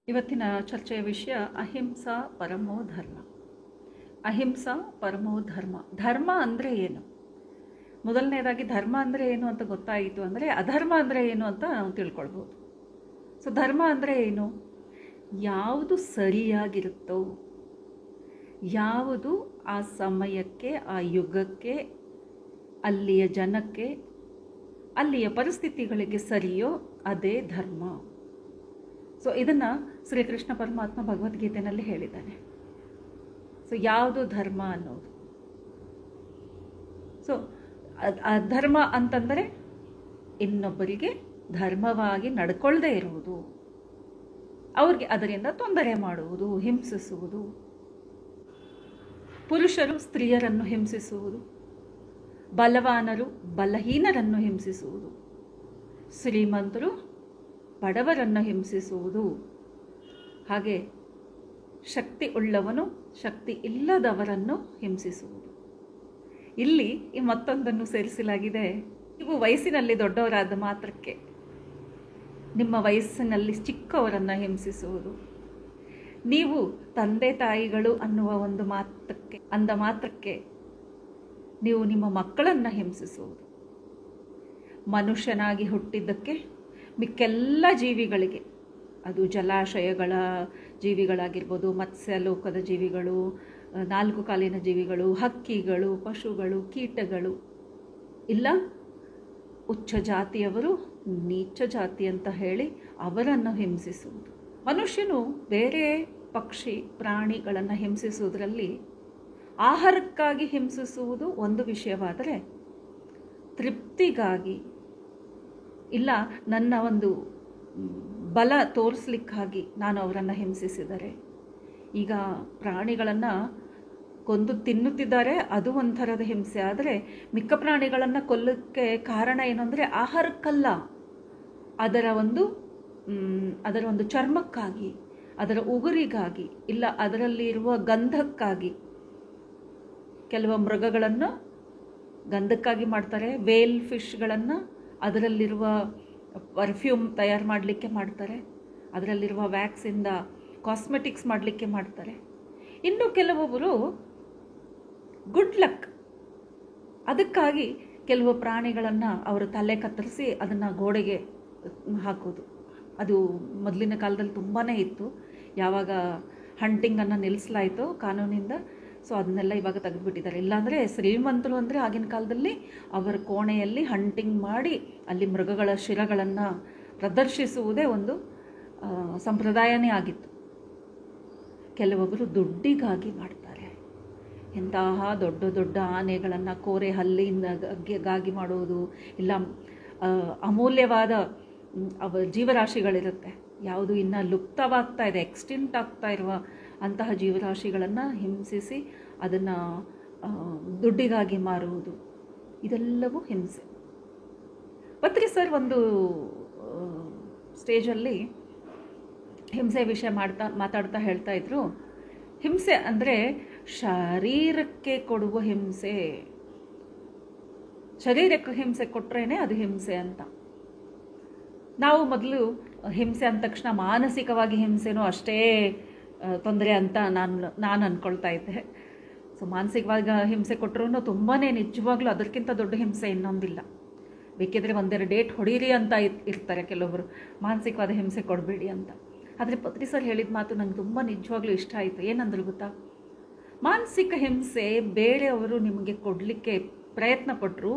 ಇವತ್ತಿನ ಚರ್ಚೆಯ ವಿಷಯ ಅಹಿಂಸಾ ಪರಮೋ ಧರ್ಮ. ಅಹಿಂಸಾ ಪರಮೋ ಧರ್ಮ. ಧರ್ಮ ಅಂದರೆ ಏನು? ಮೊದಲನೇದಾಗಿ ಧರ್ಮ ಅಂದರೆ ಏನು ಅಂತ ಗೊತ್ತಾಯಿತು ಅಂದರೆ ಅಧರ್ಮ ಅಂದರೆ ಏನು ಅಂತ ನಾವು ತಿಳ್ಕೊಳ್ಬೋದು. ಸೊ ಧರ್ಮ ಅಂದರೆ ಏನು? ಯಾವುದು ಸರಿಯಾಗಿರುತ್ತೋ, ಯಾವುದು ಆ ಸಮಯಕ್ಕೆ, ಆ ಯುಗಕ್ಕೆ, ಅಲ್ಲಿಯ ಜನಕ್ಕೆ, ಅಲ್ಲಿಯ ಪರಿಸ್ಥಿತಿಗಳಿಗೆ ಸರಿಯೋ ಅದೇ ಧರ್ಮ. ಸೊ ಇದನ್ನು ಶ್ರೀಕೃಷ್ಣ ಪರಮಾತ್ಮ ಭಗವದ್ಗೀತೆಯಲ್ಲಿ ಹೇಳಿದ್ದಾನೆ. ಸೊ ಯಾವುದು ಧರ್ಮ ಅನ್ನೋದು. ಸೊ ಅಧರ್ಮ ಅಂತಂದರೆ ಇನ್ನೊಬ್ಬರಿಗೆ ಧರ್ಮವಾಗಿ ನಡ್ಕೊಳ್ಳದೇ ಇರುವುದು, ಅವ್ರಿಗೆ ಅದರಿಂದ ತೊಂದರೆ ಮಾಡುವುದು, ಹಿಂಸಿಸುವುದು, ಪುರುಷರು ಸ್ತ್ರೀಯರನ್ನು ಹಿಂಸಿಸುವುದು, ಬಲವಾನರು ಬಲಹೀನರನ್ನು ಹಿಂಸಿಸುವುದು, ಶ್ರೀಮಂತರು ಬಡವರನ್ನು ಹಿಂಸಿಸುವುದು, ಹಾಗೆ ಶಕ್ತಿ ಉಳ್ಳವನು ಶಕ್ತಿ ಇಲ್ಲದವರನ್ನು ಹಿಂಸಿಸುವುದು. ಇಲ್ಲಿ ಈ ಮತ್ತೊಂದನ್ನು ಸೇರಿಸಲಾಗಿದೆ. ನೀವು ವಯಸ್ಸಿನಲ್ಲಿ ದೊಡ್ಡವರಾದ ಮಾತ್ರಕ್ಕೆ ನಿಮ್ಮ ವಯಸ್ಸಿನಲ್ಲಿ ಚಿಕ್ಕವರನ್ನು ಹಿಂಸಿಸುವುದು, ನೀವು ತಂದೆ ತಾಯಿಗಳು ಅನ್ನುವ ಒಂದು ಅಂದ ಮಾತ್ರಕ್ಕೆ ನೀವು ನಿಮ್ಮ ಮಕ್ಕಳನ್ನು ಹಿಂಸಿಸುವುದು, ಮನುಷ್ಯನಾಗಿ ಹುಟ್ಟಿದ್ದಕ್ಕೆ ಮಿಕ್ಕೆಲ್ಲ ಜೀವಿಗಳಿಗೆ, ಅದು ಜಲಾಶಯಗಳ ಜೀವಿಗಳಾಗಿರ್ಬೋದು, ಮತ್ಸ್ಯ ಲೋಕದ ಜೀವಿಗಳು, ನಾಲ್ಕು ಕಾಲಿನ ಜೀವಿಗಳು, ಹಕ್ಕಿಗಳು, ಪಶುಗಳು, ಕೀಟಗಳು, ಇಲ್ಲ ಉಚ್ಚ ಜಾತಿಯವರು ನೀಚ ಜಾತಿ ಅಂತ ಹೇಳಿ ಅವರನ್ನು ಹಿಂಸಿಸುವುದು. ಮನುಷ್ಯನು ಬೇರೆ ಪಕ್ಷಿ ಪ್ರಾಣಿಗಳನ್ನು ಹಿಂಸಿಸುವುದರಲ್ಲಿ ಆಹಾರಕ್ಕಾಗಿ ಹಿಂಸಿಸುವುದು ಒಂದು ವಿಷಯವಾದರೆ, ತೃಪ್ತಿಗಾಗಿ ಇಲ್ಲ ನನ್ನ ಒಂದು ಬಲ ತೋರಿಸ್ಲಿಕ್ಕಾಗಿ ನಾನು ಅವರನ್ನು ಹಿಂಸಿಸಿದರೆ, ಈಗ ಪ್ರಾಣಿಗಳನ್ನು ಕೊಂದು ತಿನ್ನುತ್ತಿದ್ದಾರೆ, ಅದು ಒಂಥರದ ಹಿಂಸೆ. ಆದರೆ ಮಿಕ್ಕ ಪ್ರಾಣಿಗಳನ್ನು ಕೊಲ್ಲಕ್ಕೆ ಕಾರಣ ಏನು ಅಂದರೆ ಆಹಾರಕ್ಕಲ್ಲ, ಅದರ ಒಂದು ಚರ್ಮಕ್ಕಾಗಿ, ಅದರ ಉಗುರಿಗಾಗಿ, ಇಲ್ಲ ಅದರಲ್ಲಿ ಇರುವ ಗಂಧಕ್ಕಾಗಿ. ಕೆಲವು ಮೃಗಗಳನ್ನು ಗಂಧಕ್ಕಾಗಿ ಮಾಡ್ತಾರೆ, ವೇಲ್ ಫಿಶ್ಗಳನ್ನು ಅದರಲ್ಲಿರುವ ಪರ್ಫ್ಯೂಮ್ ತಯಾರು ಮಾಡಲಿಕ್ಕೆ ಮಾಡ್ತಾರೆ, ಅದರಲ್ಲಿರುವ ವ್ಯಾಕ್ಸಿಂದ ಕಾಸ್ಮೆಟಿಕ್ಸ್ ಮಾಡಲಿಕ್ಕೆ ಮಾಡ್ತಾರೆ. ಇನ್ನು ಕೆಲವೊಬ್ಬರು ಗುಡ್ ಲಕ್ ಅದಕ್ಕಾಗಿ ಕೆಲವು ಪ್ರಾಣಿಗಳನ್ನು ಅವರ ತಲೆ ಕತ್ತರಿಸಿ ಅದನ್ನು ಗೋಡೆಗೆ ಹಾಕೋದು. ಅದು ಮೊದಲಿನ ಕಾಲದಲ್ಲಿ ತುಂಬಾ ಇತ್ತು. ಯಾವಾಗ ಹಂಟಿಂಗನ್ನು ನಿಲ್ಲಿಸಲಾಯಿತು ಕಾನೂನಿಂದ, ಸೊ ಅದನ್ನೆಲ್ಲ ಇವಾಗ ತೆಗೆದುಬಿಟ್ಟಿದ್ದಾರೆ. ಇಲ್ಲಾಂದರೆ ಶ್ರೀಮಂತರು ಅಂದರೆ ಆಗಿನ ಕಾಲದಲ್ಲಿ ಅವರ ಕೋಣೆಯಲ್ಲಿ ಹಂಟಿಂಗ್ ಮಾಡಿ ಅಲ್ಲಿ ಮೃಗಗಳ ಶಿರಗಳನ್ನು ಪ್ರದರ್ಶಿಸುವುದೇ ಒಂದು ಸಂಪ್ರದಾಯನೇ ಆಗಿತ್ತು. ಕೆಲವೊಬ್ಬರು ದುಡ್ಡಿಗಾಗಿ ಮಾಡ್ತಾರೆ. ಎಂತಹ ದೊಡ್ಡ ದೊಡ್ಡ ಆನೆಗಳನ್ನು ಕೋರೆ ಹಲ್ಲಿಗಾಗಿ ಮಾಡುವುದು, ಇಲ್ಲ ಅಮೂಲ್ಯವಾದ ಜೀವರಾಶಿಗಳಿರುತ್ತೆ, ಯಾವುದು ಇನ್ನು ಲುಪ್ತವಾಗ್ತಾ ಇದೆ, ಎಕ್ಸ್ಟಿಂಟ್ ಆಗ್ತಾ ಇರುವ ಅಂತಹ ಜೀವರಾಶಿಗಳನ್ನು ಹಿಂಸಿಸಿ ಅದನ್ನು ದುಡ್ಡಿಗಾಗಿ ಮಾರುವುದು, ಇದೆಲ್ಲವೂ ಹಿಂಸೆ. ಪತ್ರಿ ಸರ್ ಒಂದು ಸ್ಟೇಜಲ್ಲಿ ಹಿಂಸೆ ವಿಷಯ ಮಾತಾಡ್ತಾ ಹೇಳ್ತಾ ಇದ್ರು, ಹಿಂಸೆ ಅಂದರೆ ಶರೀರಕ್ಕೆ ಕೊಡುವ ಹಿಂಸೆ, ಶರೀರಕ್ಕೆ ಹಿಂಸೆ ಕೊಟ್ಟರೇನೆ ಅದು ಹಿಂಸೆ ಅಂತ. ನಾವು ಮೊದಲು ಹಿಂಸೆ ಅಂದ ತಕ್ಷಣ ಮಾನಸಿಕವಾಗಿ ಹಿಂಸೆನೂ ಅಷ್ಟೇ ತೊಂದರೆ ಅಂತ ನಾನು ಅಂದ್ಕೊಳ್ತಾ ಇದ್ದೆ. ಸೊ ಮಾನಸಿಕವಾಗಿ ಹಿಂಸೆ ಕೊಟ್ಟರು ತುಂಬಾ ನಿಜವಾಗ್ಲೂ ಅದಕ್ಕಿಂತ ದೊಡ್ಡ ಹಿಂಸೆ ಇನ್ನೊಂದಿಲ್ಲ. ಬೇಕಿದ್ರೆ ಒಂದೆರಡು ಡೇಟ್ ಹೊಡೀರಿ ಅಂತ ಇರ್ತಾರೆ ಕೆಲವೊಬ್ಬರು, ಮಾನಸಿಕವಾದ ಹಿಂಸೆ ಕೊಡಬೇಡಿ ಅಂತ. ಆದರೆ ಪತ್ರಿ ಸರ್ ಹೇಳಿದ ಮಾತು ನಂಗೆ ತುಂಬ ನಿಜವಾಗ್ಲೂ ಇಷ್ಟ ಆಯಿತು. ಏನಂದ್ರು ಗೊತ್ತಾ? ಮಾನಸಿಕ ಹಿಂಸೆ ಬೇರೆಯವರು ನಿಮಗೆ ಕೊಡಲಿಕ್ಕೆ ಪ್ರಯತ್ನ ಪಟ್ಟರು,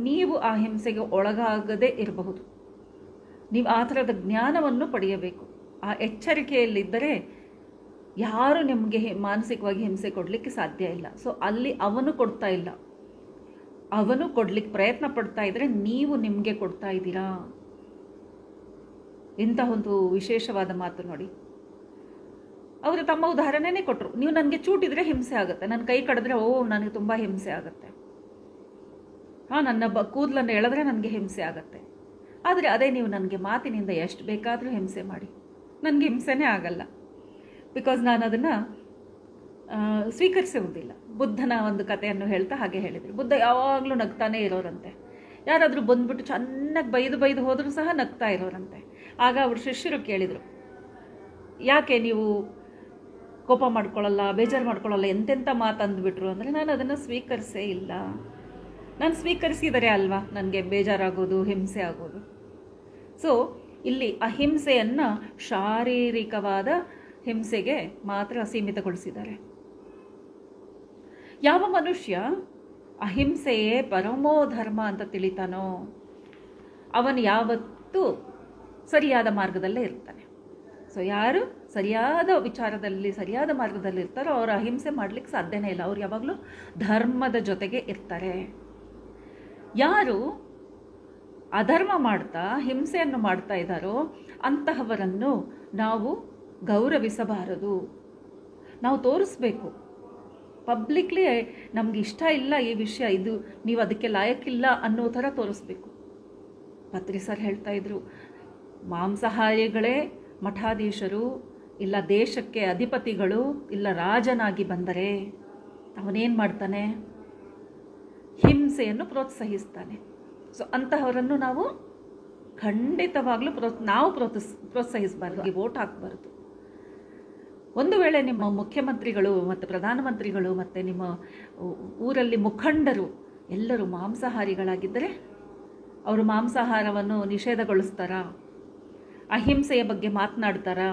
ನೀವು ಆ ಹಿಂಸೆಗೆ ಒಳಗಾಗದೇ ಇರಬಹುದು. ನೀವು ಆ ಥರದ ಜ್ಞಾನವನ್ನು ಪಡೆಯಬೇಕು. ಆ ಎಚ್ಚರಿಕೆಯಲ್ಲಿದ್ದರೆ ಯಾರು ನಿಮಗೆ ಮಾನಸಿಕವಾಗಿ ಹಿಂಸೆ ಕೊಡಲಿಕ್ಕೆ ಸಾಧ್ಯ ಇಲ್ಲ. ಸೊ ಅಲ್ಲಿ ಅವನು ಕೊಡ್ತಾ ಇಲ್ಲ, ಅವನು ಕೊಡಲಿಕ್ಕೆ ಪ್ರಯತ್ನ ಪಡ್ತಾ ಇದ್ದರೆ ನೀವು ನಿಮಗೆ ಕೊಡ್ತಾ ಇದ್ದೀರಾ. ಇಂಥ ಒಂದು ವಿಶೇಷವಾದ ಮಾತು ನೋಡಿ. ಅವರು ತಮ್ಮ ಉದಾಹರಣೆನೇ ಕೊಟ್ಟರು. ನೀವು ನನಗೆ ಚೂಟಿದ್ರೆ ಹಿಂಸೆ ಆಗುತ್ತೆ, ನನ್ನ ಕೈ ಕಡಿದ್ರೆ ನನಗೆ ತುಂಬ ಹಿಂಸೆ ಆಗುತ್ತೆ, ನನ್ನ ಕೂದಲನ್ನು ಎಳೆದ್ರೆ ನನಗೆ ಹಿಂಸೆ ಆಗುತ್ತೆ. ಆದರೆ ಅದೇ ನೀವು ನನಗೆ ಮಾತಿನಿಂದ ಎಷ್ಟು ಬೇಕಾದರೂ ಹಿಂಸೆ ಮಾಡಿ, ನನಗೆ ಹಿಂಸೆನೇ ಆಗಲ್ಲ. ಬಿಕಾಸ್ ನಾನು ಅದನ್ನು ಸ್ವೀಕರಿಸುವುದಿಲ್ಲ. ಬುದ್ಧನ ಒಂದು ಕಥೆಯನ್ನು ಹೇಳ್ತಾ ಹಾಗೆ ಹೇಳಿದರು. ಬುದ್ಧ ಯಾವಾಗಲೂ ನಗ್ತಾನೇ ಇರೋರಂತೆ. ಯಾರಾದರೂ ಬಂದ್ಬಿಟ್ಟು ಚೆನ್ನಾಗಿ ಬೈದು ಹೋದರೂ ಸಹ ನಗ್ತಾ ಇರೋರಂತೆ. ಆಗ ಅವರು ಶಿಷ್ಯರು ಕೇಳಿದರು, ಯಾಕೆ ನೀವು ಕೋಪ ಮಾಡ್ಕೊಳ್ಳಲ್ಲ, ಬೇಜಾರು ಮಾಡ್ಕೊಳ್ಳಲ್ಲ, ಎಂತೆಂಥ ಮಾತು ಅಂದ್ಬಿಟ್ರು ಅಂದರೆ ನಾನು ಅದನ್ನು ಸ್ವೀಕರಿಸೇ ಇಲ್ಲ. ನಾನು ಸ್ವೀಕರಿಸಿದರೆ ಅಲ್ವಾ ನನಗೆ ಬೇಜಾರಾಗೋದು, ಹಿಂಸೆ ಆಗೋದು. ಸೊ ಇಲ್ಲಿ ಅಹಿಂಸೆಯನ್ನು ಶಾರೀರಿಕವಾದ ಹಿಂಸೆಗೆ ಮಾತ್ರ ಸೀಮಿತಗೊಳಿಸಿದ್ದಾರೆ. ಯಾವ ಮನುಷ್ಯ ಅಹಿಂಸೆಯೇ ಪರಮೋ ಧರ್ಮ ಅಂತ ತಿಳಿತಾನೋ ಅವನು ಯಾವತ್ತೂ ಸರಿಯಾದ ಮಾರ್ಗದಲ್ಲೇ ಇರ್ತಾನೆ. ಸೊ ಯಾರು ಸರಿಯಾದ ವಿಚಾರದಲ್ಲಿ ಸರಿಯಾದ ಮಾರ್ಗದಲ್ಲಿ ಇರ್ತಾರೋ ಅವರು ಅಹಿಂಸೆ ಮಾಡಲಿಕ್ಕೆ ಸಾಧ್ಯನೇ ಇಲ್ಲ. ಅವ್ರು ಯಾವಾಗಲೂ ಧರ್ಮದ ಜೊತೆಗೆ ಇರ್ತಾರೆ. ಯಾರು ಅಧರ್ಮ ಮಾಡ್ತಾ ಹಿಂಸೆಯನ್ನು ಮಾಡ್ತಾ ಇದ್ದಾರೋ ಅಂತಹವರನ್ನು ನಾವು ಗೌರವಿಸಬಾರದು. ನಾವು ತೋರಿಸ್ಬೇಕು ಪಬ್ಲಿಕ್ಲಿ, ನಮ್ಗೆ ಇಷ್ಟ ಇಲ್ಲ ಈ ವಿಷಯ, ಇದು ನೀವು ಅದಕ್ಕೆ ಲಾಯಕ್ಕಿಲ್ಲ ಅನ್ನೋ ಥರ ತೋರಿಸ್ಬೇಕು. ಪತ್ರಿ ಸರ್ ಹೇಳ್ತಾ ಇದ್ರು, ಮಾಂಸಾಹಾರಿಗಳೇ ಮಠಾಧೀಶರು ಇಲ್ಲ ದೇಶಕ್ಕೆ ಅಧಿಪತಿಗಳು ಇಲ್ಲ ರಾಜನಾಗಿ ಬಂದರೆ ಅವನೇನು ಮಾಡ್ತಾನೆ? ಹಿಂಸೆಯನ್ನು ಪ್ರೋತ್ಸಾಹಿಸ್ತಾನೆ. ಸೊ ಅಂತಹವರನ್ನು ನಾವು ಖಂಡಿತವಾಗ್ಲೂ ಪ್ರೋತ್ಸಾಹಿಸಬಾರ್ದು, ವೋಟ್ ಹಾಕಬಾರ್ದು. ಒಂದು ವೇಳೆ ನಿಮ್ಮ ಮುಖ್ಯಮಂತ್ರಿಗಳು ಮತ್ತು ಪ್ರಧಾನಮಂತ್ರಿಗಳು ಮತ್ತು ನಿಮ್ಮ ಊರಲ್ಲಿ ಮುಖಂಡರು ಎಲ್ಲರೂ ಮಾಂಸಾಹಾರಿಗಳಾಗಿದ್ದರೆ ಅವರು ಮಾಂಸಾಹಾರವನ್ನು ನಿಷೇಧಗೊಳಿಸ್ತಾರಾ? ಅಹಿಂಸೆಯ ಬಗ್ಗೆ ಮಾತನಾಡ್ತಾರಾ?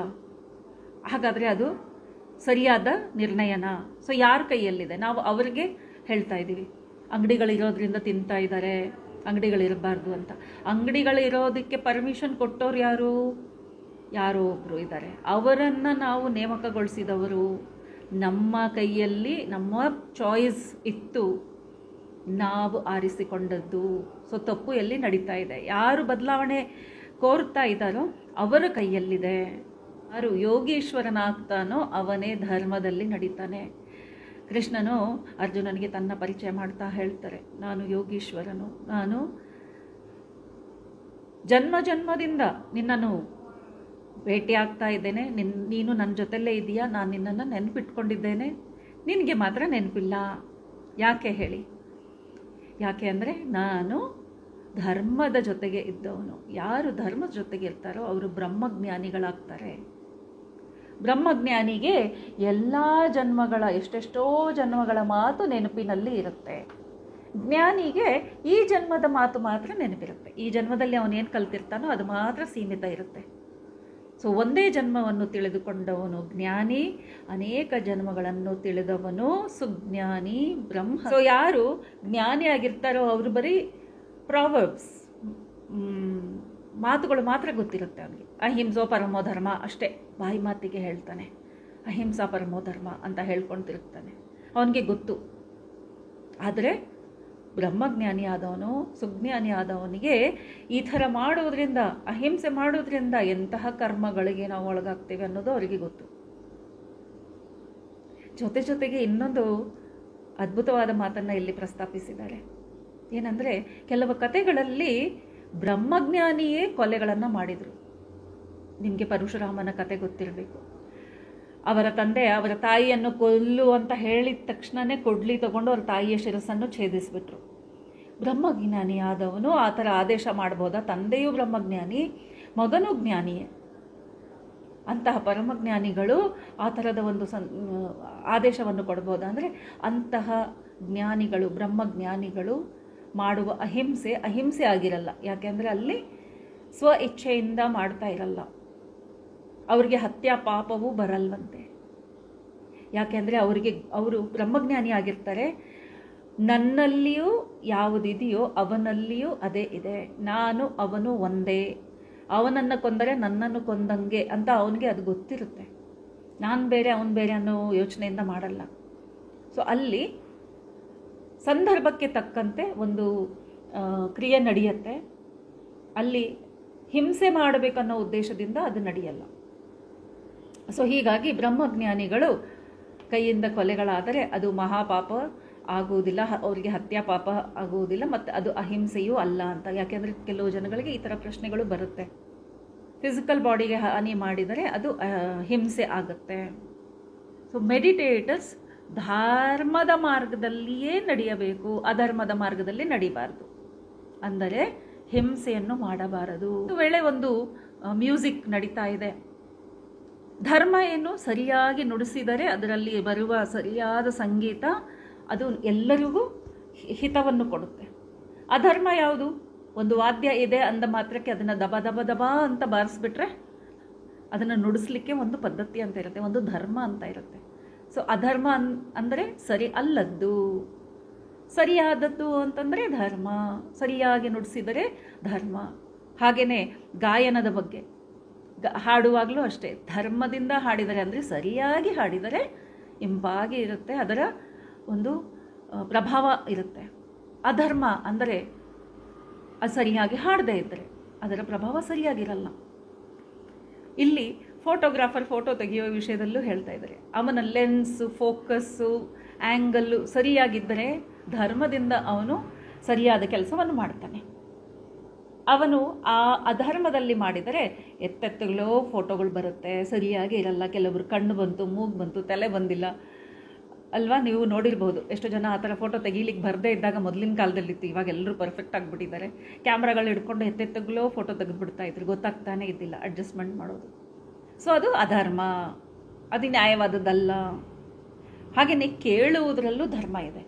ಹಾಗಾದರೆ ಅದು ಸರಿಯಾದ ನಿರ್ಣಯನಾ? ಸೊ ಯಾರ ಕೈಯಲ್ಲಿದೆ? ನಾವು ಅವರಿಗೆ ಹೇಳ್ತಾ ಇದ್ದೀವಿ ಅಂಗಡಿಗಳಿರೋದ್ರಿಂದ ತಿಂತಾ ಇದ್ದಾರೆ, ಅಂಗಡಿಗಳಿರಬಾರ್ದು ಅಂತ. ಅಂಗಡಿಗಳಿರೋದಕ್ಕೆ ಪರ್ಮಿಷನ್ ಕೊಟ್ಟವ್ರು ಯಾರು? ಯಾರೋ ಒಬ್ಬರು ಇದ್ದಾರೆ. ಅವರನ್ನು ನಾವು ನೇಮಕಗೊಳಿಸಿದವರು. ನಮ್ಮ ಕೈಯಲ್ಲಿ ನಮ್ಮ ಚಾಯ್ಸ್ ಇತ್ತು, ನಾವು ಆರಿಸಿಕೊಂಡದ್ದು. ಸೊ ತಪ್ಪು ಎಲ್ಲಿ ನಡೀತಾ ಇದೆ? ಯಾರು ಬದಲಾವಣೆ ಕೋರ್ತಾ ಇದ್ದಾರೋ ಅವರ ಕೈಯಲ್ಲಿದೆ. ಯಾರು ಯೋಗೀಶ್ವರನಾಗ್ತಾನೋ ಅವನೇ ಧರ್ಮದಲ್ಲಿ ನಡೀತಾನೆ. ಕೃಷ್ಣನು ಅರ್ಜುನನಿಗೆ ತನ್ನ ಪರಿಚಯ ಮಾಡ್ತಾ ಹೇಳ್ತಾರೆ, ನಾನು ಯೋಗೀಶ್ವರನು, ನಾನು ಜನ್ಮ ಜನ್ಮದಿಂದ ನಿನ್ನನ್ನು ಭೇಟಿ ಆಗ್ತಾ ಇದ್ದೇನೆ, ನೀನು ನನ್ನ ಜೊತೆಲ್ಲೇ ಇದೆಯಾ, ನಾನು ನಿನ್ನನ್ನು ನೆನಪಿಟ್ಕೊಂಡಿದ್ದೇನೆ, ನಿನಗೆ ಮಾತ್ರ ನೆನಪಿಲ್ಲ. ಯಾಕೆ ಹೇಳಿ? ಯಾಕೆ ಅಂದರೆ ನಾನು ಧರ್ಮದ ಜೊತೆಗೆ ಇದ್ದವನು. ಯಾರು ಧರ್ಮದ ಜೊತೆಗೆ ಇರ್ತಾರೋ ಅವರು ಬ್ರಹ್ಮಜ್ಞಾನಿಗಳಾಗ್ತಾರೆ. ಬ್ರಹ್ಮಜ್ಞಾನಿಗೆ ಎಲ್ಲ ಜನ್ಮಗಳ ಎಷ್ಟೆಷ್ಟೋ ಜನ್ಮಗಳ ಮಾತು ನೆನಪಿನಲ್ಲಿ ಇರುತ್ತೆ. ಜ್ಞಾನಿಗೆ ಈ ಜನ್ಮದ ಮಾತು ಮಾತ್ರ ನೆನಪಿರುತ್ತೆ. ಈ ಜನ್ಮದಲ್ಲಿ ಅವನೇನು ಕಲ್ತಿರ್ತಾನೋ ಅದು ಮಾತ್ರ ಸೀಮಿತ ಇರುತ್ತೆ. ಸೊ ಒಂದೇ ಜನ್ಮವನ್ನು ತಿಳಿದುಕೊಂಡವನು ಜ್ಞಾನಿ, ಅನೇಕ ಜನ್ಮಗಳನ್ನು ತಿಳಿದವನು ಸುಜ್ಞಾನಿ, ಬ್ರಹ್ಮ. ಸೊ ಯಾರು ಜ್ಞಾನಿಯಾಗಿರ್ತಾರೋ ಅವರು ಬರೀ ಪ್ರಾವರ್ಬ್ಸ್, ಮಾತುಗಳು ಮಾತ್ರ ಗೊತ್ತಿರುತ್ತೆ ಅವನಿಗೆ. ಅಹಿಂಸೋ ಪರಮೋ ಧರ್ಮ ಅಷ್ಟೇ ಬಾಯಿ ಮಾತಿಗೆ ಹೇಳ್ತಾನೆ, ಅಹಿಂಸಾ ಪರಮೋ ಧರ್ಮ ಅಂತ ಹೇಳ್ಕೊಂಡು ತಿರುಗ್ತಾನೆ, ಅವನಿಗೆ ಗೊತ್ತು. ಆದರೆ ಬ್ರಹ್ಮಜ್ಞಾನಿ ಆದವನು, ಸುಜ್ಞಾನಿ ಆದವನಿಗೆ ಈ ಥರ ಮಾಡೋದ್ರಿಂದ, ಅಹಿಂಸೆ ಮಾಡೋದ್ರಿಂದ ಎಂತಹ ಕರ್ಮಗಳಿಗೆ ನಾವು ಒಳಗಾಗ್ತೇವೆ ಅನ್ನೋದು ಅವರಿಗೆ ಗೊತ್ತು. ಜೊತೆಗೆ ಇನ್ನೊಂದು ಅದ್ಭುತವಾದ ಮಾತನ್ನು ಇಲ್ಲಿ ಪ್ರಸ್ತಾಪಿಸಿದ್ದಾರೆ. ಏನಂದರೆ, ಕೆಲವು ಕಥೆಗಳಲ್ಲಿ ಬ್ರಹ್ಮಜ್ಞಾನಿಯೇ ಕೊಲೆಗಳನ್ನು ಮಾಡಿದರು. ನಿಮಗೆ ಪರಶುರಾಮನ ಕತೆ ಗೊತ್ತಿರಬೇಕು. ಅವರ ತಂದೆ ಅವರ ತಾಯಿಯನ್ನು ಕೊಲ್ಲು ಅಂತ ಹೇಳಿದ ತಕ್ಷಣವೇ ಕೊಡ್ಲಿ ತಗೊಂಡು ಅವ್ರ ತಾಯಿಯ ಶಿರಸ್ಸನ್ನು ಛೇದಿಸಿಬಿಟ್ರು. ಬ್ರಹ್ಮಜ್ಞಾನಿ ಆದವನು ಆ ಥರ ಆದೇಶ ಮಾಡ್ಬೋದಾ? ತಂದೆಯೂ ಬ್ರಹ್ಮಜ್ಞಾನಿ, ಮಗನೂ ಜ್ಞಾನಿಯೇ. ಅಂತಹ ಪರಮಜ್ಞಾನಿಗಳು ಆ ಥರದ ಒಂದು ಆದೇಶವನ್ನು ಕೊಡ್ಬೋದಾ? ಅಂದರೆ ಅಂತಹ ಜ್ಞಾನಿಗಳು, ಬ್ರಹ್ಮಜ್ಞಾನಿಗಳು ಮಾಡುವ ಅಹಿಂಸೆ ಆಗಿರಲ್ಲ. ಯಾಕೆಂದರೆ ಅಲ್ಲಿ ಸ್ವ ಇಚ್ಛೆಯಿಂದ ಮಾಡ್ತಾ ಇರಲ್ಲ. ಅವ್ರಿಗೆ ಹತ್ಯಾ ಪಾಪವೂ ಬರಲ್ವಂತೆ. ಯಾಕೆಂದರೆ ಅವರು ಬ್ರಹ್ಮಜ್ಞಾನಿ ಆಗಿರ್ತಾರೆ. ನನ್ನಲ್ಲಿಯೂ ಯಾವುದಿದೆಯೋ ಅವನಲ್ಲಿಯೂ ಅದೇ ಇದೆ, ನಾನು ಅವನು ಒಂದೇ, ಅವನನ್ನು ಕೊಂದರೆ ನನ್ನನ್ನು ಕೊಂದಂಗೆ ಅಂತ ಅವನಿಗೆ ಅದು ಗೊತ್ತಿರುತ್ತೆ. ನಾನು ಬೇರೆ ಅವನು ಬೇರೆ ಅನ್ನೋ ಯೋಚನೆಯಿಂದ ಮಾಡಲ್ಲ. ಸೊ ಅಲ್ಲಿ ಸಂದರ್ಭಕ್ಕೆ ತಕ್ಕಂತೆ ಒಂದು ಕ್ರಿಯೆ ನಡೆಯುತ್ತೆ. ಅಲ್ಲಿ ಹಿಂಸೆ ಮಾಡಬೇಕನ್ನೋ ಉದ್ದೇಶದಿಂದ ಅದು ನಡೆಯಲ್ಲ. ಸೊ ಹೀಗಾಗಿ ಬ್ರಹ್ಮಜ್ಞಾನಿಗಳು ಕೈಯಿಂದ ಕೊಲೆಗಳಾದರೆ ಅದು ಮಹಾಪಾಪ ಆಗುವುದಿಲ್ಲ, ಅವರಿಗೆ ಹತ್ಯಾ ಪಾಪ ಆಗುವುದಿಲ್ಲ, ಮತ್ತು ಅದು ಅಹಿಂಸೆಯೂ ಅಲ್ಲ ಅಂತ. ಯಾಕೆಂದರೆ ಕೆಲವು ಜನಗಳಿಗೆ ಈ ಥರ ಪ್ರಶ್ನೆಗಳು ಬರುತ್ತೆ. ಫಿಸಿಕಲ್ ಬಾಡಿಗೆ ಹಾನಿ ಮಾಡಿದರೆ ಅದು ಹಿಂಸೆ ಆಗುತ್ತೆ. ಸೊ ಮೆಡಿಟೇಟರ್ಸ್ ಧರ್ಮದ ಮಾರ್ಗದಲ್ಲಿಯೇ ನಡೆಯಬೇಕು, ಅಧರ್ಮದ ಮಾರ್ಗದಲ್ಲಿ ನಡಿಬಾರ್ದು. ಅಂದರೆ ಹಿಂಸೆಯನ್ನು ಮಾಡಬಾರದು. ಒಂದು ವೇಳೆ ಒಂದು ಮ್ಯೂಸಿಕ್ ನಡೀತಾ ಇದೆ, ಧರ್ಮ ಏನು, ಸರಿಯಾಗಿ ನುಡಿಸಿದರೆ ಅದರಲ್ಲಿ ಬರುವ ಸರಿಯಾದ ಸಂಗೀತ ಅದು ಎಲ್ಲರಿಗೂ ಹಿತವನ್ನು ಕೊಡುತ್ತೆ. ಅಧರ್ಮ ಯಾವುದು? ಒಂದು ವಾದ್ಯ ಇದೆ ಅಂದ ಮಾತ್ರಕ್ಕೆ ಅದನ್ನು ದಬ ದಬ ದಬ ಅಂತ ಬಾರಿಸ್ಬಿಟ್ರೆ ಅದನ್ನು ನುಡಿಸ್ಲಿಕ್ಕೆ ಒಂದು ಪದ್ಧತಿ ಅಂತ ಇರುತ್ತೆ, ಒಂದು ಧರ್ಮ ಅಂತ ಇರುತ್ತೆ. ಸೊ ಅಧರ್ಮ ಅಂದರೆ ಸರಿ ಅಲ್ಲದ್ದು, ಸರಿಯಾದದ್ದು ಅಂತಂದರೆ ಧರ್ಮ, ಸರಿಯಾಗಿ ನುಡಿಸಿದರೆ ಧರ್ಮ. ಹಾಗೆಯೇ ಗಾಯನದ ಬಗ್ಗೆ ಹಾಡುವಾಗಲೂ ಅಷ್ಟೇ, ಧರ್ಮದಿಂದ ಹಾಡಿದರೆ ಅಂದರೆ ಸರಿಯಾಗಿ ಹಾಡಿದರೆ ಇಂಪಾಗಿ ಇರುತ್ತೆ, ಅದರ ಒಂದು ಪ್ರಭಾವ ಇರುತ್ತೆ. ಅಧರ್ಮ ಅಂದರೆ ಸರಿಯಾಗಿ ಹಾಡದೇ ಇದ್ದರೆ ಅದರ ಪ್ರಭಾವ ಸರಿಯಾಗಿರಲ್ಲ. ಇಲ್ಲಿ ಫೋಟೋಗ್ರಾಫರ್ ಫೋಟೋ ತೆಗೆಯೋ ವಿಷಯದಲ್ಲೂ ಹೇಳ್ತಾ ಇದ್ದಾರೆ, ಅವನ ಲೆನ್ಸು, ಫೋಕಸ್ಸು, ಆ್ಯಂಗಲ್ಲು ಸರಿಯಾಗಿದ್ದರೆ ಧರ್ಮದಿಂದ ಅವನು ಸರಿಯಾದ ಕೆಲಸವನ್ನು ಮಾಡ್ತಾನೆ. ಅವನು ಆ ಅಧರ್ಮದಲ್ಲಿ ಮಾಡಿದರೆ ಎತ್ತೆತ್ತಗಳೋ ಫೋಟೋಗಳು ಬರುತ್ತೆ, ಸರಿಯಾಗಿ ಇರಲ್ಲ. ಕೆಲವರು ಕಣ್ಣು ಬಂತು, ಮೂಗು ಬಂತು, ತಲೆ ಬಂದಿಲ್ಲ ಅಲ್ವಾ? ನೀವು ನೋಡಿರ್ಬೋದು ಎಷ್ಟು ಜನ ಆ ಥರ ಫೋಟೋ ತೆಗೀಲಿಕ್ಕೆ ಬರದೇ ಇದ್ದಾಗ ಮೊದಲಿನ ಕಾಲದಲ್ಲಿತ್ತು. ಇವಾಗ ಎಲ್ಲರೂ ಪರ್ಫೆಕ್ಟ್ ಆಗಿಬಿಟ್ಟಿದ್ದಾರೆ. ಕ್ಯಾಮ್ರಾಗಳು ಹಿಡ್ಕೊಂಡು ಎತ್ತೆತ್ತಗಳೋ ಫೋಟೋ ತೆಗೆದುಬಿಡ್ತಾ ಇದ್ರು, ಗೊತ್ತಾಗ್ತಾನೆ ಇದ್ದಿಲ್ಲ ಅಡ್ಜಸ್ಟ್ಮೆಂಟ್ ಮಾಡೋದು. ಸೊ ಅದು ಅಧರ್ಮ, ಅದು ನ್ಯಾಯವಾದದ್ದಲ್ಲ. ಹಾಗೆಯೇ ಕೇಳುವುದರಲ್ಲೂ ಧರ್ಮ ಇದೆ.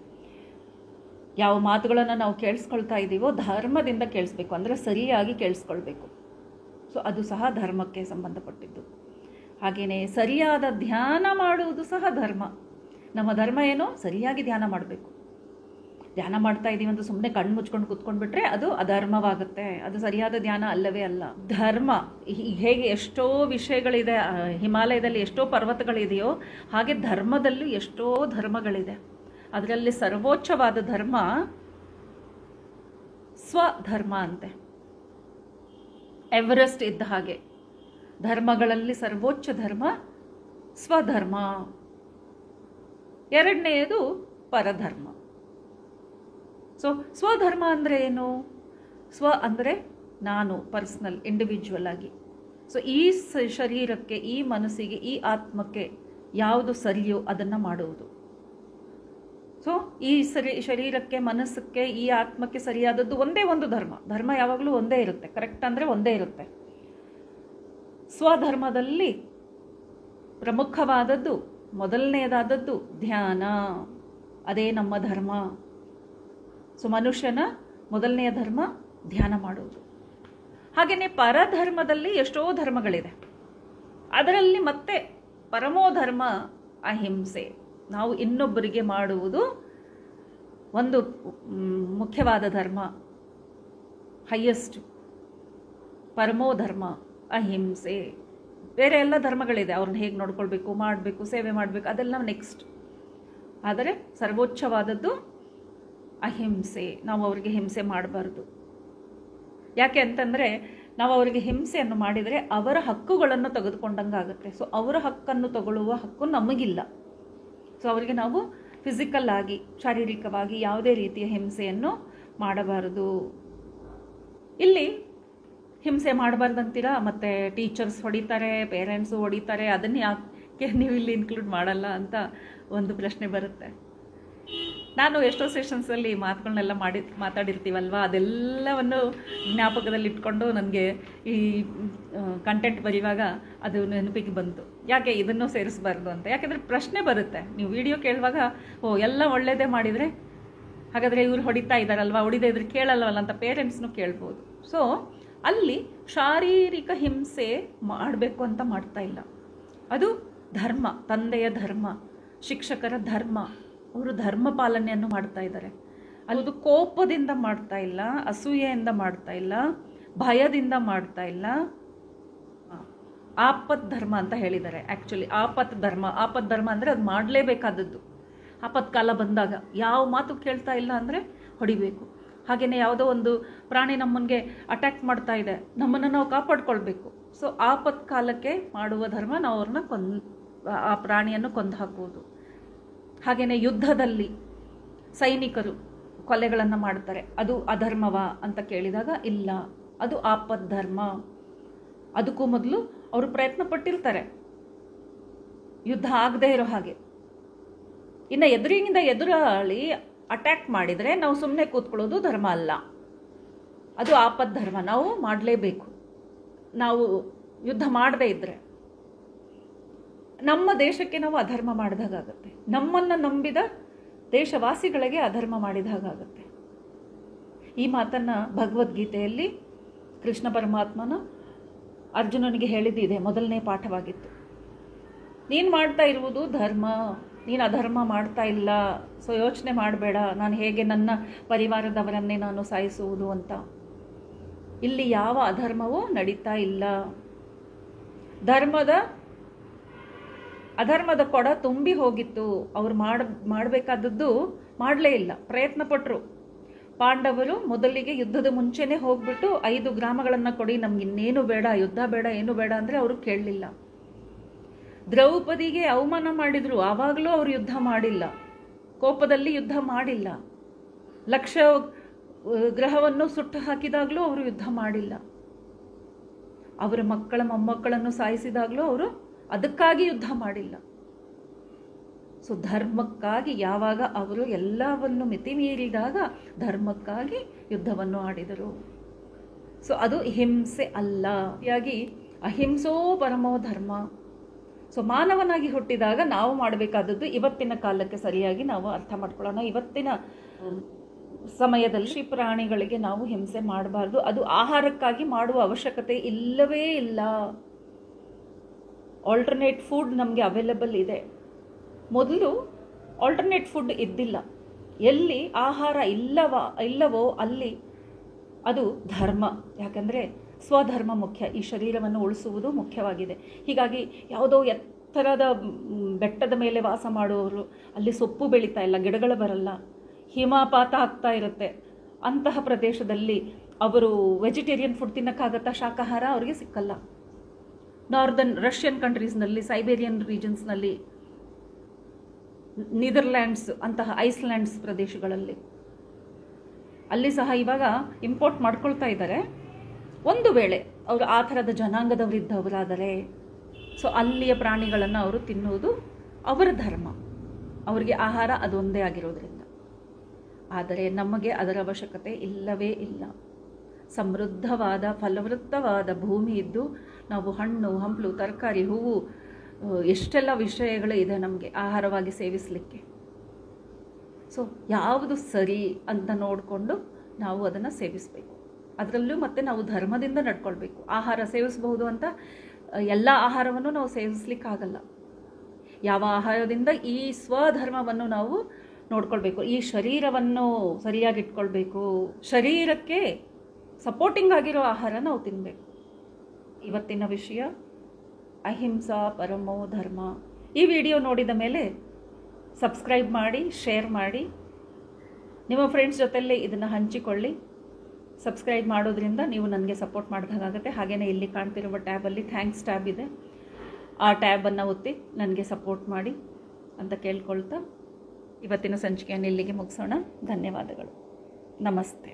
ಯಾವ ಮಾತುಗಳನ್ನು ನಾವು ಕೇಳಿಸ್ಕೊಳ್ತಾ ಇದ್ದೀವೋ ಧರ್ಮದಿಂದ ಕೇಳಿಸ್ಬೇಕು, ಅಂದರೆ ಸರಿಯಾಗಿ ಕೇಳಿಸ್ಕೊಳ್ಬೇಕು. ಸೊ ಅದು ಸಹ ಧರ್ಮಕ್ಕೆ ಸಂಬಂಧಪಟ್ಟಿದ್ದು. ಹಾಗೆಯೇ ಸರಿಯಾದ ಧ್ಯಾನ ಮಾಡುವುದು ಸಹ ಧರ್ಮ. ನಮ್ಮ ಧರ್ಮ ಏನೋ ಸರಿಯಾಗಿ ಧ್ಯಾನ ಮಾಡಬೇಕು. ಧ್ಯಾನ ಮಾಡ್ತಾ ಇದ್ದೀವಿ ಅಂತ ಸುಮ್ಮನೆ ಕಣ್ಣು ಮುಚ್ಕೊಂಡು ಕೂತ್ಕೊಂಡ್ಬಿಟ್ರೆ ಅದು ಅಧರ್ಮವಾಗುತ್ತೆ, ಅದು ಸರಿಯಾದ ಧ್ಯಾನ ಅಲ್ಲವೇ ಅಲ್ಲ. ಧರ್ಮ ಹೇಗೆ ಎಷ್ಟೋ ವಿಷಯಗಳಿದೆ, ಹಿಮಾಲಯದಲ್ಲಿ ಎಷ್ಟೋ ಪರ್ವತಗಳಿದೆಯೋ ಹಾಗೆ ಧರ್ಮದಲ್ಲೂ ಎಷ್ಟೋ ಧರ್ಮಗಳಿದೆ. ಅದರಲ್ಲಿ ಸರ್ವೋಚ್ಚವಾದ ಧರ್ಮ ಸ್ವಧರ್ಮ ಅಂತೆ. ಎವರೆಸ್ಟ್ ಇದ್ದ ಹಾಗೆ ಧರ್ಮಗಳಲ್ಲಿ ಸರ್ವೋಚ್ಚ ಧರ್ಮ ಸ್ವಧರ್ಮ. ಎರಡನೆಯದು ಪರಧರ್ಮ. ಸೊ ಸ್ವಧರ್ಮ ಅಂದರೆ ಏನು? ಸ್ವ ಅಂದರೆ ನಾನು, ಪರ್ಸ್ನಲ್, ಇಂಡಿವಿಜುವಲ್ ಆಗಿ. ಸೊ ಈ ಶರೀರಕ್ಕೆ, ಈ ಮನಸ್ಸಿಗೆ, ಈ ಆತ್ಮಕ್ಕೆ ಯಾವುದು ಸರಿಯೋ ಅದನ್ನು ಮಾಡುವುದು. ಸೊ ಈ ಶರೀರಕ್ಕೆ, ಮನಸ್ಸಕ್ಕೆ, ಈ ಆತ್ಮಕ್ಕೆ ಸರಿಯಾದದ್ದು ಒಂದೇ ಒಂದು ಧರ್ಮ. ಧರ್ಮ ಯಾವಾಗಲೂ ಒಂದೇ ಇರುತ್ತೆ, ಕರೆಕ್ಟ್ ಅಂದರೆ ಒಂದೇ ಇರುತ್ತೆ. ಸ್ವಧರ್ಮದಲ್ಲಿ ಪ್ರಮುಖವಾದದ್ದು, ಮೊದಲನೆಯದಾದದ್ದು ಧ್ಯಾನ. ಅದೇ ನಮ್ಮ ಧರ್ಮ. ಸೊ ಮನುಷ್ಯನ ಮೊದಲನೆಯ ಧರ್ಮ ಧ್ಯಾನ ಮಾಡುವುದು. ಹಾಗೆಯೇ ಪರಧರ್ಮದಲ್ಲಿ ಎಷ್ಟೋ ಧರ್ಮಗಳಿದೆ. ಅದರಲ್ಲಿ ಮತ್ತೆ ಪರಮೋ ಧರ್ಮ ಅಹಿಂಸೆ. ನಾವು ಇನ್ನೊಬ್ಬರಿಗೆ ಮಾಡುವುದು ಒಂದು ಮುಖ್ಯವಾದ ಧರ್ಮ, ಹೈಯೆಸ್ಟ್ ಪರಮೋ ಧರ್ಮ ಅಹಿಂಸೆ. ಬೇರೆ ಎಲ್ಲ ಧರ್ಮಗಳಿದೆ, ಅವ್ರನ್ನ ಹೇಗೆ ನೋಡ್ಕೊಳ್ಬೇಕು, ಮಾಡಬೇಕು, ಸೇವೆ ಮಾಡಬೇಕು, ಅದೆಲ್ಲ ನೆಕ್ಸ್ಟ್. ಆದರೆ ಸರ್ವೋಚ್ಚವಾದದ್ದು ಅಹಿಂಸೆ. ನಾವು ಅವರಿಗೆ ಹಿಂಸೆ ಮಾಡಬಾರ್ದು. ಯಾಕೆ ಅಂತಂದರೆ ನಾವು ಅವರಿಗೆ ಹಿಂಸೆಯನ್ನು ಮಾಡಿದರೆ ಅವರ ಹಕ್ಕುಗಳನ್ನು ತೆಗೆದುಕೊಂಡಂಗೆ ಆಗುತ್ತೆ. ಸೊ ಅವರ ಹಕ್ಕನ್ನು ತಗೊಳ್ಳುವ ಹಕ್ಕು ನಮಗಿಲ್ಲ. ಸೊ ಅವರಿಗೆ ನಾವು ಫಿಸಿಕಲ್ ಆಗಿ, ಶಾರೀರಿಕವಾಗಿ ಯಾವುದೇ ರೀತಿಯ ಹಿಂಸೆಯನ್ನು ಮಾಡಬಾರದು. ಇಲ್ಲಿ ಹಿಂಸೆ ಮಾಡಬಾರ್ದಂತೀರಾ, ಮತ್ತು ಟೀಚರ್ಸ್ ಹೊಡಿತಾರೆ, ಪೇರೆಂಟ್ಸು ಹೊಡಿತಾರೆ, ಅದನ್ನು ಯಾಕೆ ನೀವು ಇಲ್ಲಿ ಇನ್ಕ್ಲೂಡ್ ಮಾಡಲ್ಲ ಅಂತ ಒಂದು ಪ್ರಶ್ನೆ ಬರುತ್ತೆ. ನಾನು ಎಷ್ಟೋ ಸೆಷನ್ಸಲ್ಲಿ ಮಾತುಗಳನ್ನೆಲ್ಲ ಮಾತಾಡಿರ್ತೀವಲ್ವ, ಅದೆಲ್ಲವನ್ನು ಜ್ಞಾಪಕದಲ್ಲಿ ಇಟ್ಕೊಂಡು ನನಗೆ ಈ ಕಂಟೆಂಟ್ ಬರೆಯುವಾಗ ಅದು ನೆನಪಿಗೆ ಬಂತು, ಯಾಕೆ ಇದನ್ನು ಸೇರಿಸಬಾರ್ದು ಅಂತ. ಯಾಕೆಂದರೆ ಪ್ರಶ್ನೆ ಬರುತ್ತೆ, ನೀವು ವಿಡಿಯೋ ಕೇಳುವಾಗ ಎಲ್ಲ ಒಳ್ಳೆಯದೇ ಮಾಡಿದರೆ ಹಾಗಾದರೆ ಇವ್ರು ಹೊಡಿತಾ ಇದ್ದಾರಲ್ವ, ಹೊಡಿದೇ ಇದ್ರೆ ಕೇಳಲ್ವಲ್ಲ ಅಂತ ಪೇರೆಂಟ್ಸ್ನು ಕೇಳ್ಬೋದು. ಸೊ ಅಲ್ಲಿ ಶಾರೀರಿಕ ಹಿಂಸೆ ಮಾಡಬೇಕು ಅಂತ ಮಾಡ್ತಾ ಇಲ್ಲ. ಅದು ಧರ್ಮ, ತಂದೆಯ ಧರ್ಮ, ಶಿಕ್ಷಕರ ಧರ್ಮ. ಅವರು ಧರ್ಮ ಪಾಲನೆಯನ್ನು ಮಾಡ್ತಾ ಇದ್ದಾರೆ. ಅದು ಕೋಪದಿಂದ ಮಾಡ್ತಾ ಇಲ್ಲ, ಅಸೂಯೆಯಿಂದ ಮಾಡ್ತಾ ಇಲ್ಲ, ಭಯದಿಂದ ಮಾಡ್ತಾ ಇಲ್ಲ. ಆಪತ್ ಧರ್ಮ ಅಂತ ಹೇಳಿದ್ದಾರೆ. ಆ್ಯಕ್ಚುಲಿ ಆಪತ್ ಧರ್ಮ ಅಂದರೆ ಅದು ಮಾಡಲೇಬೇಕಾದದ್ದು. ಆಪತ್ಕಾಲ ಬಂದಾಗ ಯಾವ ಮಾತು ಕೇಳ್ತಾ ಇಲ್ಲ ಅಂದರೆ ಹೊಡಿಬೇಕು. ಹಾಗೆಯೇ ಯಾವುದೋ ಒಂದು ಪ್ರಾಣಿ ನಮ್ಮನಿಗೆ ಅಟ್ಯಾಕ್ ಮಾಡ್ತಾ ಇದೆ, ನಮ್ಮನ್ನು ನಾವು ಕಾಪಾಡ್ಕೊಳ್ಬೇಕು. ಸೊ ಆಪತ್ಕಾಲಕ್ಕೆ ಮಾಡುವ ಧರ್ಮ ನಾವು ಅವ್ರನ್ನ ಆ ಪ್ರಾಣಿಯನ್ನು ಕೊಂದು ಹಾಕುವುದು. ಹಾಗೆಯೇ ಯುದ್ಧದಲ್ಲಿ ಸೈನಿಕರು ಕೊಲೆಗಳನ್ನು ಮಾಡ್ತಾರೆ, ಅದು ಅಧರ್ಮವಾ ಅಂತ ಕೇಳಿದಾಗ ಇಲ್ಲ, ಅದು ಆಪತ್ ಧರ್ಮ. ಅದಕ್ಕೂ ಮೊದಲು ಅವರು ಪ್ರಯತ್ನ ಪಟ್ಟಿರ್ತಾರೆ ಯುದ್ಧ ಆಗದೇ ಇರೋ ಹಾಗೆ. ಇನ್ನು ಎದುರಿನಿಂದ ಎದುರಾಳಿ ಅಟ್ಯಾಕ್ ಮಾಡಿದರೆ ನಾವು ಸುಮ್ಮನೆ ಕೂತ್ಕೊಳ್ಳೋದು ಧರ್ಮ ಅಲ್ಲ, ಅದು ಆಪತ್ ಧರ್ಮ. ನಾವು ಮಾಡಲೇಬೇಕು. ನಾವು ಯುದ್ಧ ಮಾಡದೇ ಇದ್ದರೆ ನಮ್ಮ ದೇಶಕ್ಕೆ ನಾವು ಅಧರ್ಮ ಮಾಡಿದಾಗುತ್ತೆ, ನಮ್ಮನ್ನು ನಂಬಿದ ದೇಶವಾಸಿಗಳಿಗೆ ಅಧರ್ಮ ಮಾಡಿದ ಹಾಗಾಗುತ್ತೆ. ಈ ಮಾತನ್ನು ಭಗವದ್ಗೀತೆಯಲ್ಲಿ ಕೃಷ್ಣ ಪರಮಾತ್ಮನ ಅರ್ಜುನನಿಗೆ ಹೇಳಿದ್ದಿದೆ, ಮೊದಲನೇ ಪಾಠವಾಗಿತ್ತು. ನೀನು ಮಾಡ್ತಾ ಇರುವುದು ಧರ್ಮ, ನೀನು ಅಧರ್ಮ ಮಾಡ್ತಾ ಇಲ್ಲ, ಸೊ ಯೋಚನೆ ಮಾಡಬೇಡ ನಾನು ಹೇಗೆ ನನ್ನ ಪರಿವಾರದವರನ್ನೇ ನಾನು ಸಾಯಿಸುವುದು ಅಂತ. ಇಲ್ಲಿ ಯಾವ ಅಧರ್ಮವೂ ನಡೀತಾ ಇಲ್ಲ. ಅಧರ್ಮದ ಕೊಡ ತುಂಬಿ ಹೋಗಿತ್ತು. ಅವ್ರು ಮಾಡಬೇಕಾದದ್ದು ಮಾಡಲೇ ಇಲ್ಲ, ಪ್ರಯತ್ನ ಪಟ್ಟರು. ಪಾಂಡವರು ಮೊದಲಿಗೆ ಯುದ್ಧದ ಮುಂಚೆನೇ ಹೋಗ್ಬಿಟ್ಟು 5 ಗ್ರಾಮಗಳನ್ನು ಕೊಡಿ, ನಮ್ಗೆ ಇನ್ನೇನು ಬೇಡ, ಯುದ್ಧ ಬೇಡ, ಏನು ಬೇಡ ಅಂದರೆ ಅವರು ಕೇಳಲಿಲ್ಲ. ದ್ರೌಪದಿಗೆ ಅವಮಾನ ಮಾಡಿದ್ರು, ಆವಾಗಲೂ ಅವರು ಯುದ್ಧ ಮಾಡಿಲ್ಲ, ಕೋಪದಲ್ಲಿ ಯುದ್ಧ ಮಾಡಿಲ್ಲ. ಲಕ್ಷ ಗ್ರಹವನ್ನು ಸುಟ್ಟು ಹಾಕಿದಾಗಲೂ ಅವರು ಯುದ್ಧ ಮಾಡಿಲ್ಲ. ಅವರ ಮಕ್ಕಳ ಮೊಮ್ಮಕ್ಕಳನ್ನು ಸಾಯಿಸಿದಾಗಲೂ ಅವರು ಅದಕ್ಕಾಗಿ ಯುದ್ಧ ಮಾಡಿಲ್ಲ. ಸೊ ಧರ್ಮಕ್ಕಾಗಿ ಯಾವಾಗ ಅವರು ಎಲ್ಲವನ್ನು ಮಿತಿ ಮೀರಿದಾಗ ಧರ್ಮಕ್ಕಾಗಿ ಯುದ್ಧವನ್ನು ಆಡಿದರು. ಸೊ ಅದು ಹಿಂಸೆ ಅಲ್ಲ. ಹೀಗಾಗಿ ಅಹಿಂಸೋ ಪರಮೋ ಧರ್ಮ. ಸೊ ಮಾನವನಾಗಿ ಹುಟ್ಟಿದಾಗ ನಾವು ಮಾಡಬೇಕಾದದ್ದು ಇವತ್ತಿನ ಕಾಲಕ್ಕೆ ಸರಿಯಾಗಿ ನಾವು ಅರ್ಥ ಮಾಡ್ಕೊಳ್ಳೋಣ. ಇವತ್ತಿನ ಸಮಯದಲ್ಲಿ ಪ್ರಾಣಿಗಳಿಗೆ ನಾವು ಹಿಂಸೆ ಮಾಡಬಾರ್ದು. ಅದು ಆಹಾರಕ್ಕಾಗಿ ಮಾಡುವ ಅವಶ್ಯಕತೆ ಇಲ್ಲವೇ ಇಲ್ಲ. ಆಲ್ಟರ್ನೇಟ್ ಫುಡ್ ನಮಗೆ ಅವೈಲಬಲ್ ಇದೆ. ಮೊದಲು ಆಲ್ಟರ್ನೇಟ್ ಫುಡ್ ಇದ್ದಿಲ್ಲ. ಎಲ್ಲಿ ಆಹಾರ ಇಲ್ಲವೋ ಅಲ್ಲಿ ಅದು ಧರ್ಮ. ಯಾಕಂದರೆ ಸ್ವಧರ್ಮ ಮುಖ್ಯ, ಈ ಶರೀರವನ್ನು ಉಳಿಸುವುದು ಮುಖ್ಯವಾಗಿದೆ. ಹೀಗಾಗಿ ಯಾವುದೋ ಎತ್ತರದ ಬೆಟ್ಟದ ಮೇಲೆ ವಾಸ ಮಾಡುವವರು, ಅಲ್ಲಿ ಸೊಪ್ಪು ಬೆಳೀತಾ ಇಲ್ಲ, ಗಿಡಗಳು ಬರಲ್ಲ, ಹಿಮಪಾತ ಆಗ್ತಾ ಇರುತ್ತೆ, ಅಂತಹ ಪ್ರದೇಶದಲ್ಲಿ ಅವರು ವೆಜಿಟೇರಿಯನ್ ಫುಡ್ ತಿನ್ನೋಕ್ಕಾಗತ್ತಾ? ಶಾಕಾಹಾರ ಅವರಿಗೆ ಸಿಕ್ಕಲ್ಲ. ನಾರ್ದರ್ನ್ ರಷ್ಯನ್ ಕಂಟ್ರೀಸ್ನಲ್ಲಿ, ಸೈಬೇರಿಯನ್ ರೀಜನ್ಸ್ನಲ್ಲಿ, ನೀದರ್ಲ್ಯಾಂಡ್ಸ್ ಅಂತಹ ಐಸ್ಲ್ಯಾಂಡ್ಸ್ ಪ್ರದೇಶಗಳಲ್ಲಿ ಅಲ್ಲಿ ಸಹ ಇವಾಗ ಇಂಪೋರ್ಟ್ ಮಾಡ್ಕೊಳ್ತಾ ಇದ್ದಾರೆ. ಒಂದು ವೇಳೆ ಅವರು ಆ ಥರದ ಜನಾಂಗದವರಿದ್ದವರಾದರೆ ಸೊ ಅಲ್ಲಿಯ ಪ್ರಾಣಿಗಳನ್ನು ಅವರು ತಿನ್ನುವುದು ಅವರ ಧರ್ಮ, ಅವರಿಗೆ ಆಹಾರ ಅದೊಂದೇ ಆಗಿರೋದ್ರಿಂದ. ಆದರೆ ನಮಗೆ ಅದರ ಅವಶ್ಯಕತೆ ಇಲ್ಲವೇ ಇಲ್ಲ. ಸಮೃದ್ಧವಾದ ಫಲವೃತ್ತವಾದ ಭೂಮಿ ಇದ್ದು ನಾವು ಹಣ್ಣು ಹಂಪಲು ತರಕಾರಿ ಹೂವು ಎಷ್ಟೆಲ್ಲ ವಿಷಯಗಳು ಇದೆ ನಮಗೆ ಆಹಾರವಾಗಿ ಸೇವಿಸಲಿಕ್ಕೆ. ಸೊ ಯಾವುದು ಸರಿ ಅಂತ ನೋಡಿಕೊಂಡು ನಾವು ಅದನ್ನು ಸೇವಿಸಬೇಕು. ಅದರಲ್ಲೂ ಮತ್ತೆ ನಾವು ಧರ್ಮದಿಂದ ನಡ್ಕೊಳ್ಬೇಕು. ಆಹಾರ ಸೇವಿಸಬಹುದು ಅಂತ ಎಲ್ಲ ಆಹಾರವನ್ನು ನಾವು ಸೇವಿಸ್ಲಿಕ್ಕಾಗಲ್ಲ. ಯಾವ ಆಹಾರದಿಂದ ಈ ಸ್ವಧರ್ಮವನ್ನು ನಾವು ನೋಡ್ಕೊಳ್ಬೇಕು, ಈ ಶರೀರವನ್ನು ಸರಿಯಾಗಿ ಇಟ್ಕೊಳ್ಬೇಕು, ಶರೀರಕ್ಕೆ ಸಪೋರ್ಟಿಂಗ್ ಆಗಿರೋ ಆಹಾರ ನಾವು ತಿನ್ನಬೇಕು. ಇವತ್ತಿನ ವಿಷಯ ಅಹಿಂಸಾ ಪರಮೋ ಧರ್ಮ. ಈ ವಿಡಿಯೋ ನೋಡಿದ ಮೇಲೆ ಸಬ್ಸ್ಕ್ರೈಬ್ ಮಾಡಿ, ಶೇರ್ ಮಾಡಿ, ನಿಮ್ಮ ಫ್ರೆಂಡ್ಸ್ ಜೊತೆಲ್ಲೇ ಇದನ್ನು ಹಂಚಿಕೊಳ್ಳಿ. ಸಬ್ಸ್ಕ್ರೈಬ್ ಮಾಡೋದ್ರಿಂದ ನೀವು ನನಗೆ ಸಪೋರ್ಟ್ ಮಾಡಿದಾಗುತ್ತೆ. ಹಾಗೆಯೇ ಇಲ್ಲಿ ಕಾಣ್ತಿರುವ ಟ್ಯಾಬಲ್ಲಿ ಥ್ಯಾಂಕ್ಸ್ ಟ್ಯಾಬ್ ಇದೆ, ಆ ಟ್ಯಾಬನ್ನು ಒತ್ತಿ ನನಗೆ ಸಪೋರ್ಟ್ ಮಾಡಿ ಅಂತ ಕೇಳ್ಕೊಳ್ತಾ ಇವತ್ತಿನ ಸಂಚಿಕೆಯನ್ನು ಇಲ್ಲಿಗೆ ಮುಗಿಸೋಣ. ಧನ್ಯವಾದಗಳು. ನಮಸ್ತೆ.